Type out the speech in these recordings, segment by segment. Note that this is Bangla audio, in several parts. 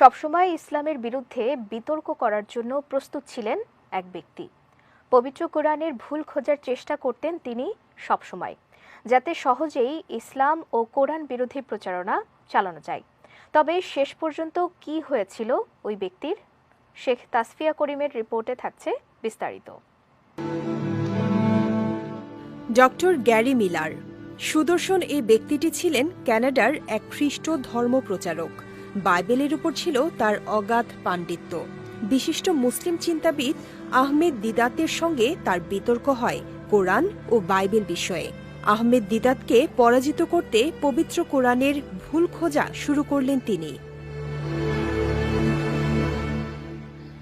সবসময় ইসলামের বিরুদ্ধে বিতর্ক করার জন্য প্রস্তুত ছিলেন এক ব্যক্তি। পবিত্র কোরআনের ভুল খোঁজার চেষ্টা করতেন তিনি সবসময়, যাতে সহজেই ইসলাম ও কোরআন বিরোধী প্রচারণা চালানো যায়। তবে শেষ পর্যন্ত কি হয়েছিল ওই ব্যক্তির? শেখ তাসফিয়া করিমের রিপোর্টে থাকছে বিস্তারিত। ডক্টর গ্যারি মিলার সুদর্শন এই ব্যক্তিটি ছিলেন কানাডার এক খ্রিস্ট ধর্ম প্রচারক। বাইবেলের উপর ছিল তার অগাধ পাণ্ডিত্য। বিশিষ্ট মুসলিম চিন্তাবিদ আহমেদ দিদাতের সঙ্গে তার বিতর্ক হয় কোরআন ও বাইবেল বিষয়ে। আহমেদ দিদাতকে পরাজিত করতে পবিত্র কোরআনের ভুল খোঁজা শুরু করলেন তিনি।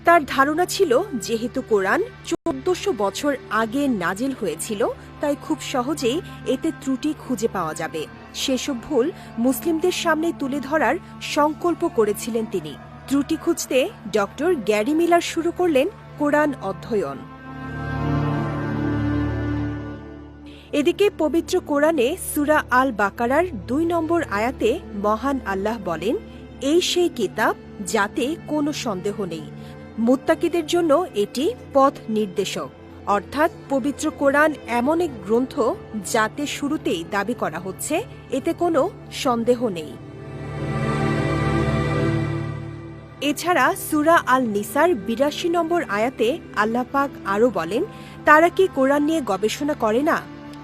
তার ধারণা ছিল, যেহেতু কোরআন 1400 বছর আগে নাজিল হয়েছিল, তাই খুব সহজেই এতে ত্রুটি খুঁজে পাওয়া যাবে। সেসব ভুল মুসলিমদের সামনে তুলে ধরার সংকল্প করেছিলেন তিনি। ত্রুটি খুঁজতে ডক্টর গ্যারি মিলার শুরু করলেন কোরআন অধ্যয়ন। এদিকে পবিত্র কোরআনে সূরা আল বাকারার 2 নম্বর আয়াতে মহান আল্লাহ বলেন, এই সেই কিতাব যাতে কোনো সন্দেহ নেই, মুত্তাকিদের জন্য এটি পথ নির্দেশক। অর্থাৎ পবিত্র কোরআন এমন এক গ্রন্থ যাতে শুরুতেই দাবি করা হচ্ছে এতে কোনো সন্দেহ নেই। এছাড়া সূরা আল নিসার 82 নম্বর আয়াতে আল্লাহ পাক আরও বলেন, তারা কি কোরআন নিয়ে গবেষণা করে না?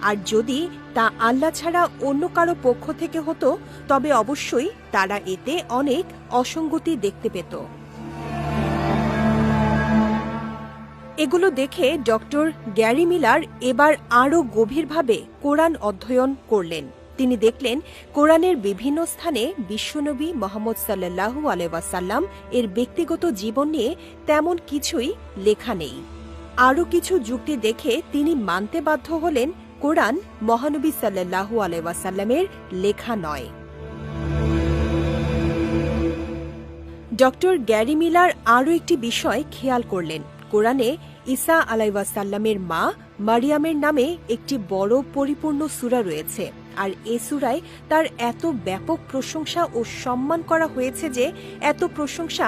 আর যদি তা আল্লাহ ছাড়া অন্য কারো পক্ষ থেকে হতো, তবে অবশ্যই তারা এতে অনেক অসঙ্গতি দেখতে পেত। এগুলো দেখে ডক্টর গ্যারি মিলার এবার আরও গভীরভাবে কোরআন অধ্যয়ন করলেন। তিনি দেখলেন, কোরআনের বিভিন্ন স্থানে বিশ্বনবী মুহাম্মদ সাল্লাল্লাহু আলাইহি ওয়াসাল্লাম এর ব্যক্তিগত জীবন নিয়ে তেমন কিছুই লেখা নেই। আরও কিছু যুক্তি দেখে তিনি মানতে বাধ্য হলেন, কোরআন মহানবী সাল্লাল্লাহু আলাইহি ওয়াসাল্লামের লেখা নয়। ডক্টর গ্যারি মিলার আরও একটি বিষয় খেয়াল করলেন। কোরআনে ঈসা আলাইহিসসালামের মা মারিয়ামের নামে একটি বড় পরিপূর্ণ সূরা রয়েছে, আর এ সূরায় তার এত ব্যাপক প্রশংসা ও সম্মান করা হয়েছে যে এত প্রশংসা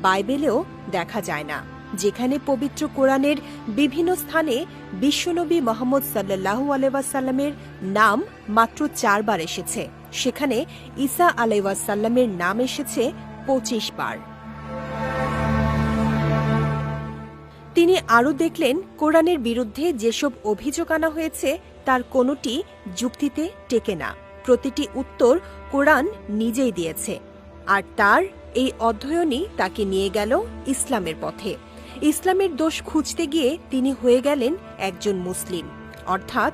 বাইবেলেও দেখা যায় না। যেখানে পবিত্র কোরআনের বিভিন্ন স্থানে বিশ্বনবী মুহাম্মদ সাল্লাল্লাহু আলাইহি ওয়াসাল্লামের নাম মাত্র 4 বার এসেছে, সেখানে ঈসা আলাইহিসসালামের নাম এসেছে 25 বার। তিনি আরও দেখলেন, কোরআনের বিরুদ্ধে যেসব অভিযোগ আনা হয়েছে তার কোনোটি যুক্তিতে টেকে না। প্রতিটি উত্তর কোরআন নিজেই দিয়েছে, আর তার এই অধ্যয়নই তাকে নিয়ে গেল ইসলামের পথে। ইসলামের দোষ খুঁজতে গিয়ে তিনি হয়ে গেলেন একজন মুসলিম, অর্থাৎ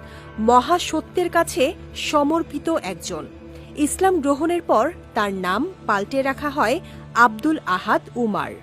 মহাসত্যের কাছে সমর্পিত একজন। ইসলাম গ্রহণের পর তার নাম পাল্টে রাখা হয় আব্দুল আহাদ উমার।